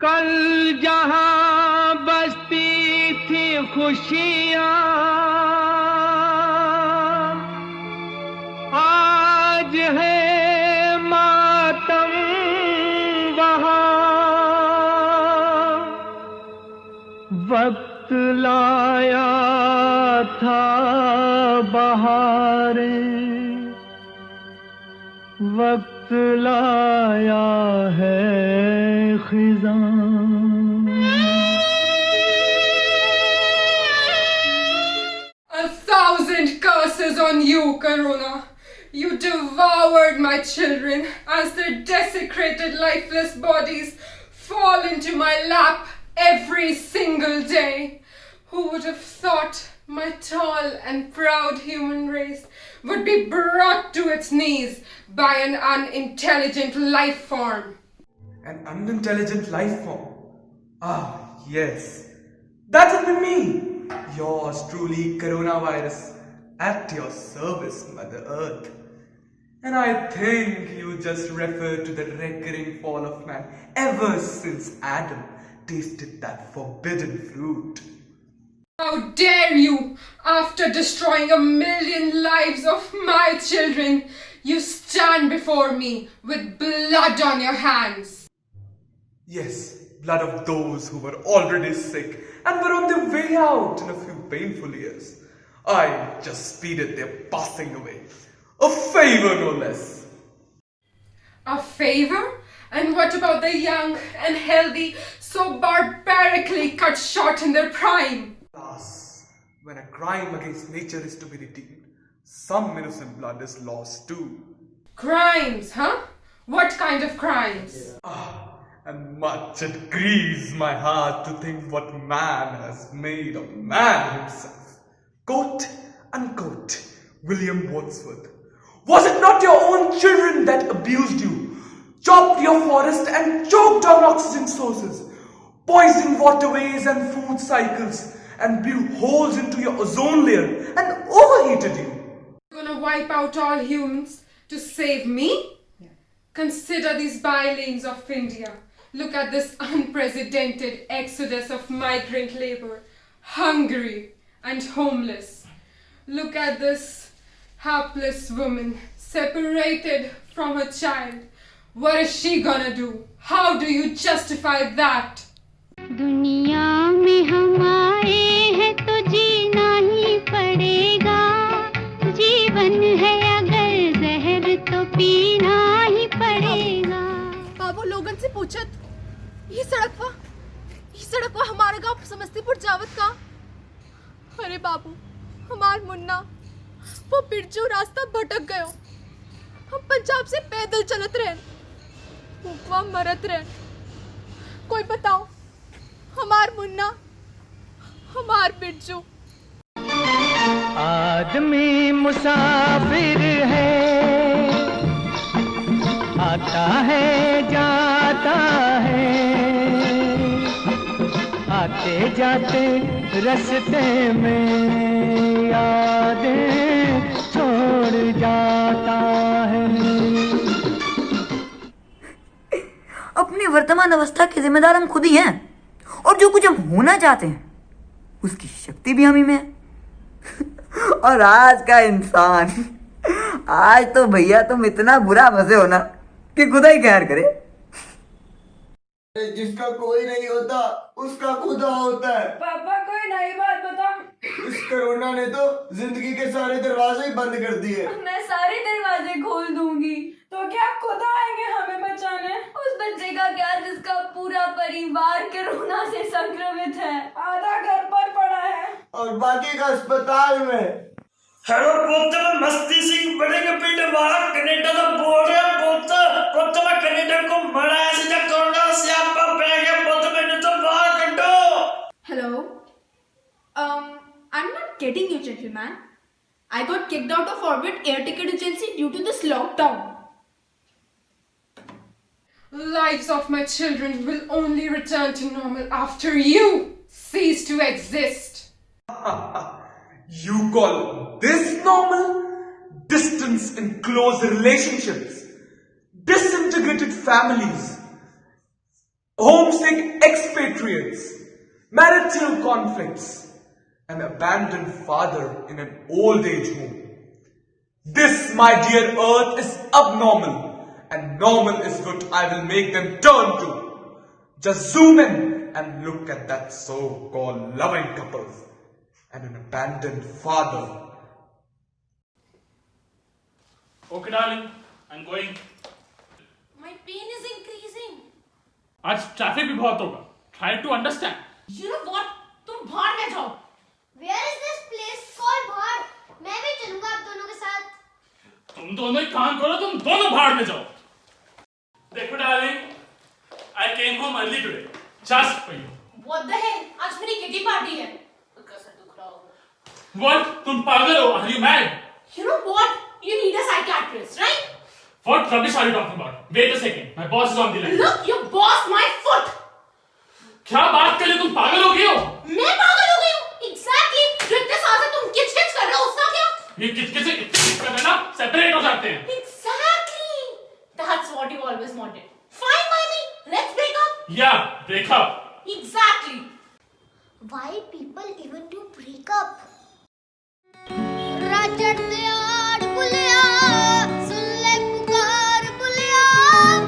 कल जहां बसती थी खुशियां, आज है मातम वहां। वक्त लाया था बहारें, वक्त लाया है खिज़ां। A thousand curses on you, Corona. You devoured my children as their desecrated, lifeless bodies fall into my lap every single day. Who would have thought my tall and proud human race would be brought to its knees by an unintelligent life form? An unintelligent life form? Ah, yes. That would be me. Yours truly, coronavirus. At your service, Mother Earth. And I think you just referred to the recurring fall of man ever since Adam tasted that forbidden fruit. How dare you, after destroying 1,000,000 lives of my children, you stand before me with blood on your hands. Yes, blood of those who were already sick and were on their way out in a few painful years. I just speeded their passing away. A favor, no less. A favor? And what about the young and healthy, so barbarically cut short in their prime? Alas, when a crime against nature is to be redeemed, some innocent blood is lost too. Crimes, huh? What kind of crimes? And much it grieves my heart to think what man has made of man himself. Quote, unquote, William Wordsworth. Was it not your own children that abused you, chopped your forest and choked down oxygen sources, poisoned waterways and food cycles, and blew holes into your ozone layer and overheated you? You're gonna wipe out all humans to save me? Yeah. Consider these bylanes of India. Look at this unprecedented exodus of migrant labor, hungry and homeless. Look at this hapless woman separated from her child. What is she gonna do? How do you justify that? दुनिया में हम आए हैं तो जीना ही पड़ेगा, जीवन है अगर जहर तो पीना ही पड़ेगा। बाबू लोगन से पूछत ये सड़क वा हमारा गांव समस्तीपुर जावत का। अरे बाबू हमार मुन्ना वो बिरजू रास्ता भटक गयो। हम पंजाब से पैदल चलत रहे, उपवा मरत रहे। कोई बताओ हमार मुन्ना, हमार बिरजू। आदमी मुसाफिर है, आता है जाता है, आते जाते रास्ते में यादें छोड़ जाता है। अपनी वर्तमान अवस्था के जिम्मेदार हम खुद ही हैं, और जो कुछ हम होना चाहते हैं उसकी शक्ति भी हम ही में है। और आज का इंसान, आज तो भैया तुम इतना बुरा फंसे हो ना कि खुदा ही खैर करे। जिसका कोई नहीं होता उसका खुदा होता है। पापा कोई नई बात बता। इस कोरोना ने तो जिंदगी के सारे दरवाजे ही बंद कर दिए। मैं सारे दरवाजे खोल दूंगी। तो क्या खुदा आएंगे हमें बचाने? उस बच्चे का क्या जिसका पूरा परिवार कोरोना से संक्रमित है, आधा घर पर पड़ा है और बाकी का अस्पताल में। हेलो पुत्र, मस्ती सिंह बड़े के बेटे बाहर कनाडा का बोल रहे पुत्र मैं कनाडा को मरा है सीधा कोरोना से आपका बैग है पुत्र, मैंने तो बाहर कटो। Hello, I'm not getting you, gentleman. I got kicked out of Orbit Air Ticket Agency due to this lockdown. Lives of my children will only return to normal after you cease to exist. You call this normal? Distance in close relationships, disintegrated families, homesick expatriates, marital conflicts, an abandoned father in an old age home. This, my dear earth, is abnormal, and normal is what I will make them turn to. Just zoom in and look at that so-called loving couple and an abandoned father. Okay, darling, I'm going. My pain is increasing. आज traffic भी बहुत होगा. Try to understand. You know what? तुम बाहर में जाओ. Where is this place called बाहर? मैं भी चलूंगा आप दोनों के साथ. तुम दोनों एक काम करो, तुम दोनों बाहर में जाओ. देखो darling, I came home early today, just for you. What the hell? आज मेरी किटी पार्टी है. कसर दुख रहा होगा. What? तुम पागल हो? Are you mad? You know what? You need a psychiatrist, right? What rubbish are you talking about? Wait a second, my boss is on the line. Look, you boss my foot. क्या बात कर रहे हो? तुम पागल हो गई हो? मैं पागल हो गई हूँ. Exactly. जो इतने साल से तुम किच-किच कर रहे हो, उसका क्या? ये किच-किच से किच-किच कर रहे हैं ना, separate हो जाते हैं. Exactly. That's what you always wanted. Fine by me. Let's break up. Yeah, break up. Exactly. Why people even do break up? Rajar दियार बुलिया सुन ले पुकार बुलिया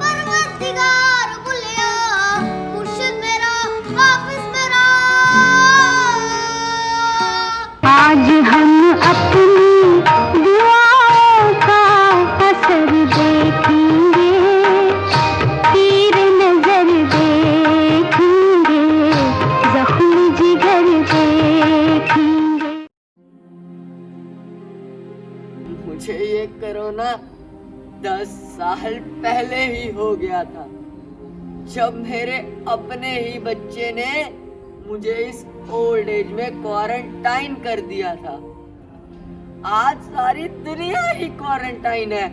परवरदिगार बुलिया मुर्शिद मेरा हाफिज मेरा आज हम अपनी दुआओं का असर देखेंगे, तीर नजर देखेंगे, जख्म जिगर देखेंगे. मुझे ये कोरोना 10 साल पहले ही हो गया था, जब मेरे अपने ही बच्चे ने मुझे इस ओल्ड एज में क्वारंटाइन कर दिया था. आज सारी दुनिया ही क्वारंटाइन है.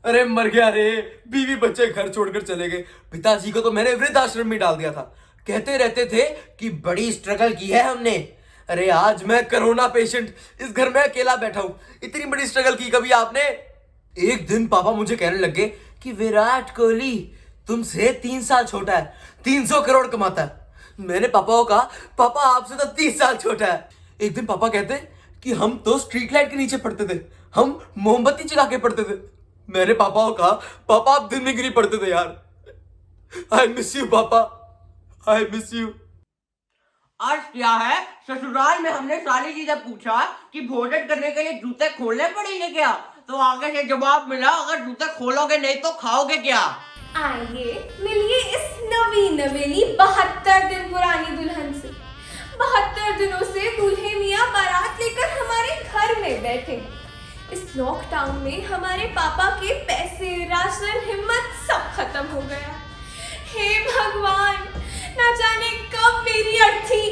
अरे मर गया रे. बीवी बच्चे घर छोड़कर चले गए. पिताजी को तो मैंने वृद्धाश्रम में डाल दिया था. कहते रहते थे कि बड़ी स्ट्रगल की है हमने. अरे आज मैं कोरोना पेशेंट इस घर में अकेला बैठा हूं. इतनी बड़ी स्ट्रगल की कभी आपने? एक दिन पापा मुझे कहने लगे कि विराट कोहली तुमसे 3 साल छोटा है, 300 करोड़ कमाता है. मैंने पापा को कहा, पापा आपसे तो 30 साल छोटा है. एक दिन पापा कहते कि हम तो स्ट्रीट लाइट के नीचे पढ़ते थे, हम मोमबत्ती जगा के पढ़ते थे. मैंने पापा को कहा, पापा आप दिन में गिरी पढ़ते थे यार. आई मिस यू पापा, आई मिस यू. आज क्या है, ससुराल में हमने सारी चीजें पूछा कि भोजन करने के लिए जूते खोलने पड़ेंगे क्या, तो आगे से जवाब मिला अगर जूते खोलोगे नहीं तो खाओगे क्या. आइए मिलिए इस नवी नवेली 72 दिन पुरानी दुल्हन से. 72 दिनों से दूल्हे मियाँ बारात लेकर हमारे घर में बैठे. इस लॉकडाउन में हमारे पापा के पैसे, राशन, हिम्मत सब खत्म हो गया. हे भगवान, ना जाने कब मेरी अर्थी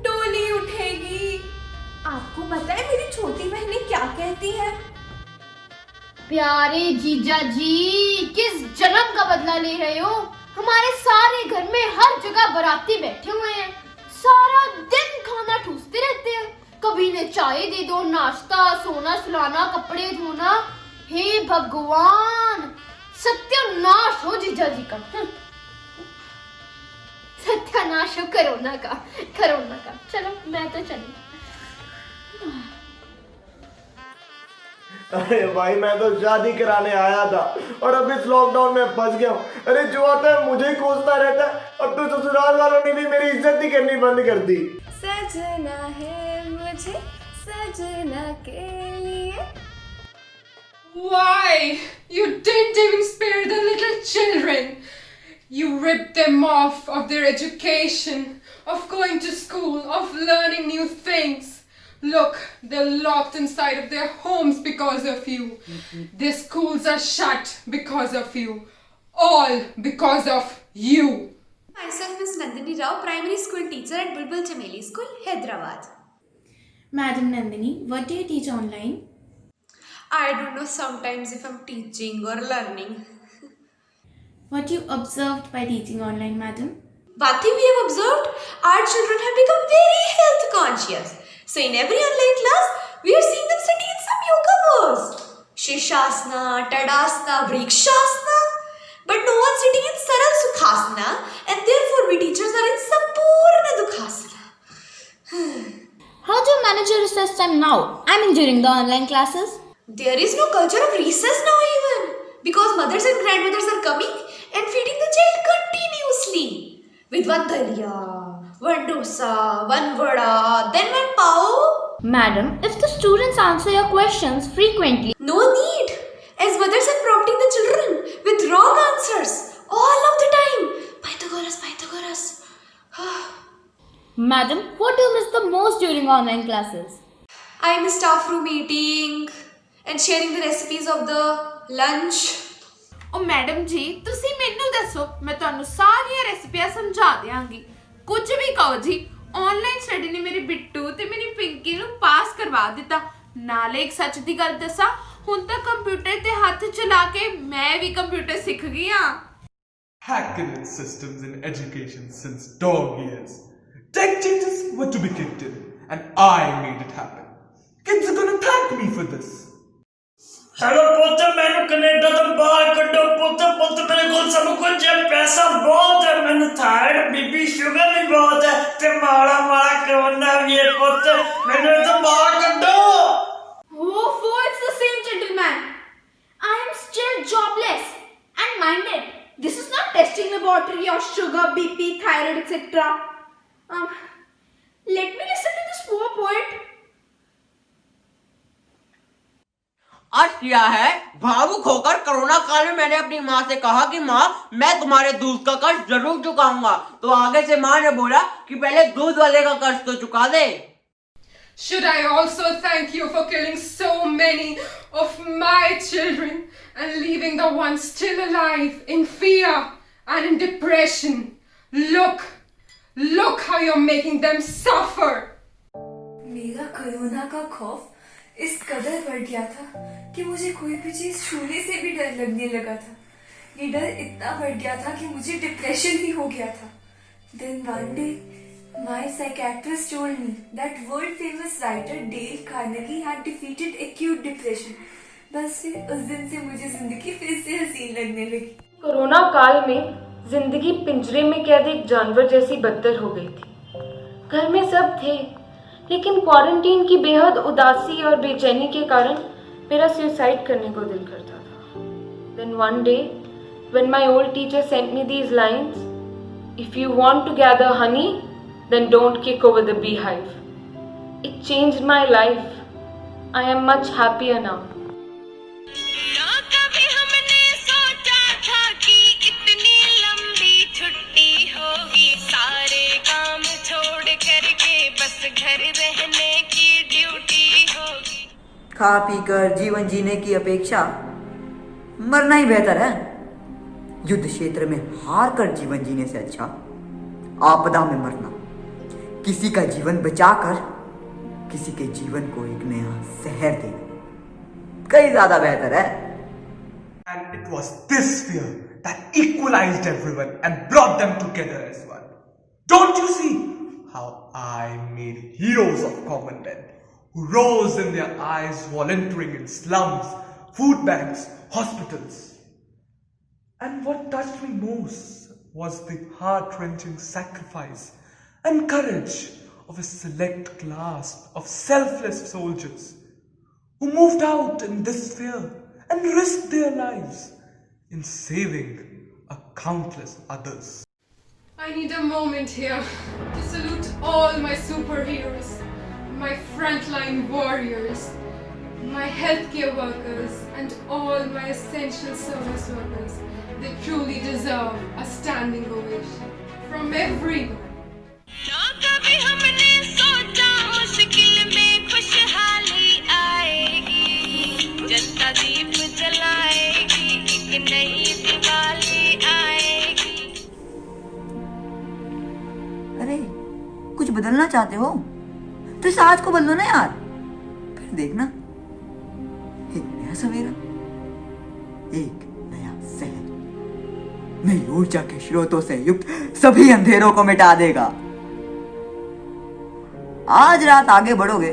डोली उठेगी. आपको पता है मेरी छोटी बहनें क्या कहती है? प्यारे जीजा जी, किस जन्म का बदला ले रहे हो? हमारे सारे घर में हर जगह बाराती बैठे हुए हैं, सारा दिन खाना ठूसते रहते हैं. कभी ने चाय दे दो, नाश्ता, सोना सुलाना, कपड़े धोना. हे भगवान, सत्यानाश हो जीजा जी का. सत्यानाश हो कोरोना का. चलो मैं तो चली. अरे भाई मैं तो शादी कराने आया था और अब इस लॉकडाउन में फंस गया हूँ. अरे जो आता है मुझे ही कोसता रहता है. अब तो ससुराल वालों ने भी मेरी इज्जत ही करनी बंद कर दी. सजना है मुझे सजना के लिए. Why? You didn't even spare the little children. You ripped them off of their education, of going to school, of learning new things. Look, they're locked inside of their homes because of you. Their schools are shut because of you. All because of you. Myself Miss Nandini Rao, primary school teacher at Bulbul Chameli School, Hyderabad. Madam Nandini, what do you teach online? I don't know sometimes if I'm teaching or learning. What you observed by teaching online, madam? One thing we have observed, our children have become very health conscious. So in every online class, we are seeing them study in some yoga pose. Shirshasana, Tadasana, Vrikshasana. But no one sitting in Saral Sukhasana, and therefore we teachers are in Sampurna Dukhasana. How do you manage your recess time now? I mean during the online classes? There is no culture of recess now even, because mothers and grandmothers are coming and feeding the child continuously. With one dalia, one dosa, one vada, then one pav. Madam, if the students answer your questions frequently, No need, as mothers are prompting the children with wrong answers all of the time. Pythagoras, Pythagoras. Madam, what do you miss the most during online classes? I miss staff room meeting and sharing the recipes of the lunch. ਉਹ madam ਜੀ ਤੁਸੀਂ ਮੈਨੂੰ ਦੱਸੋ ਮੈਂ ਤੁਹਾਨੂੰ ਸਾਰੀਆਂ ਰੈਸਿਪੀਆਂ ਸਮਝਾ ਦਿਆਂਗੀ ਕੁਝ ਵੀ ਕਹੋ ਜੀ ਆਨਲਾਈਨ ਸਟੱਡੀ ਨੇ ਮੇਰੀ ਬਿੱਟੂ ਤੇ ਮੇਰੀ ਪਿੰਕੀ ਨੂੰ ਪਾਸ ਕਰਵਾ ਦਿੱਤਾ ਨਾਲੇ ਇੱਕ ਸੱਚ ਦੀ ਗੱਲ ਦੱਸਾਂ ਹੁਣ ਤਾਂ ਕੰਪਿਊਟਰ ਤੇ ਹੱਥ ਚਲਾ ਕੇ ਮੈਂ ਵੀ ਕੰਪਿਊਟਰ ਸਿੱਖ ਗਈ ਆ Hacking in systems in education since dog years. Tech changes were to be kicked in, and I made it happen. Kids are gonna thank me for this. Hello पुत्र मैंने कनेडा तो बाहर कड्डो पुत्र पुत्र मेरे को सब कुछ है पैसा बहुत है मैंने थायराइड बीपी शुगर भी बहुत है ते माड़ा माड़ा कोरोना भी है पुत्र मैंने तो बाहर कड्डो Oh, it's the same gentleman. I am still jobless. And mind it, this is not testing laboratory of sugar, BP, thyroid, etc. Let me listen to this poor poet. आज क्या है भावुक होकर कोरोना काल में मैंने अपनी माँ से कहा कि माँ मैं तुम्हारे दूध का कर्ज जरूर चुकाऊंगा तो आगे से माँ ने बोला कि पहले दूध वाले का कर्ज तो चुका दे Should I also thank you for killing so many of my children and leaving the ones still alive in fear and in depression? Look how you're making them suffer. मेरा कोरोना का खौफ इस कदर बढ़ गया था कि मुझे कोई भी चीज छूने से भी डर लगने लगा था ये डर इतना बढ़ गया था कि मुझे डिप्रेशन ही हो गया था Then one day my psychiatrist told me that world famous writer Dale Carnegie had defeated acute depression. बस फिर उस दिन से मुझे जिंदगी फिर से हसीन लगने लगी कोरोना काल में जिंदगी पिंजरे में कैद एक जानवर जैसी बदतर हो गई थी। घर में सब थे लेकिन क्वारंटीन की बेहद उदासी और बेचैनी के कारण मेरा सुसाइड करने को दिल करता था। Then one day, when my old teacher sent me these lines, if you want to gather honey, then don't kick over the beehive. It changed my life. I am much happier now. खा P कर जीवन जीने की अपेक्षा मरना ही बेहतर है युद्ध क्षेत्र में हार कर जीवन जीने से अच्छा आपदा में मरना किसी का जीवन बचाकर किसी के जीवन को एक नया जहर देना कहीं ज्यादा बेहतर है And it was this fear that equalized everyone and brought them together as one. Don't you see how I made heroes of common men who rose in their eyes volunteering in slums, food banks, hospitals. And what touched me most was the heart-wrenching sacrifice and courage of a select class of selfless soldiers who moved out in this fear and risked their lives in saving a countless others. I need a moment here to salute all my superheroes, my frontline warriors, my healthcare workers, and all my essential service workers. They truly deserve a standing ovation from everyone. अरे कुछ बदलना चाहते हो तो इस आज को बदलो ना यार फिर देखना एक नया सवेरा एक नया शहर नई ऊर्जा के स्रोतों से युक्त सभी अंधेरों को मिटा देगा आज रात आगे बढ़ोगे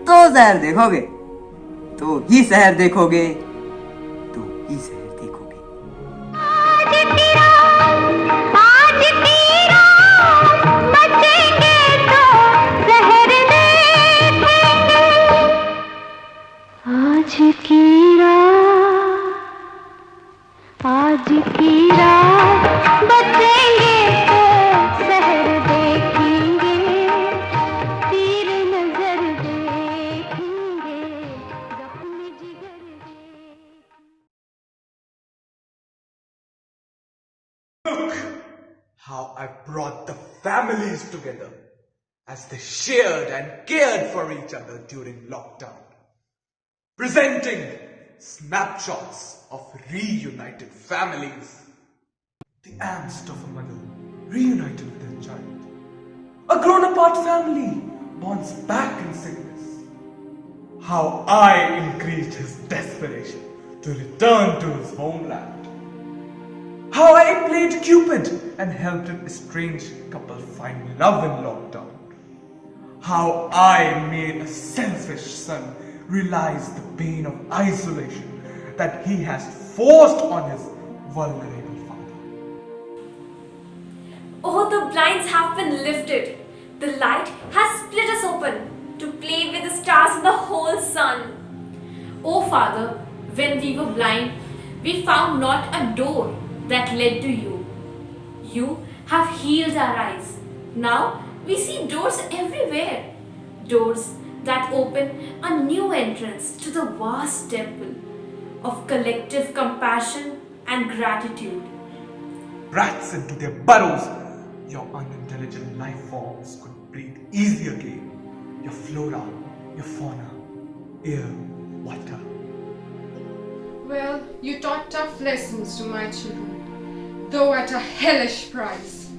तो शहर देखोगे तो ही शहर देखोगे तो ही शहर देखोगे आज की रात बचेंगे तो शहर देखेंगे, तीर नजर देखेंगे, जख्म जिगर Look how I brought the families together as they shared and cared for each other during lockdown. Presenting snapshots of reunited families. The angst of a mother reunited with her child. A grown-apart family bonds back in sickness. How I increased his desperation to return to his homeland. How I played Cupid and helped an estranged couple find love in lockdown. How I made a selfish son realize the pain of isolation that he has forced on his vulnerable father. Oh, the blinds have been lifted. The light has split us open to play with the stars and the whole sun. Oh Father, when we were blind, we found not a door that led to you. You have healed our eyes. Now we see doors everywhere. Doors that open a new entrance to the vast temple of collective compassion and gratitude. Rats into their burrows, your unintelligent life forms could breathe easy again. Your flora, your fauna, air, water. Well, you taught tough lessons to my children, though at a hellish price.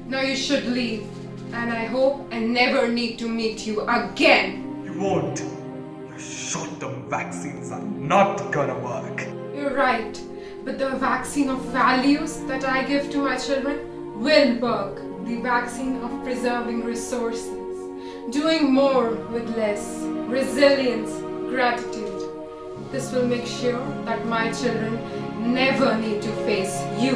Now you should leave, and I hope I never need to meet you again. You won't. Your short-term vaccines are not gonna work. You're right, but the vaccine of values that I give to my children will work. The vaccine of preserving resources, doing more with less, resilience, gratitude. This will make sure that my children never need to face you.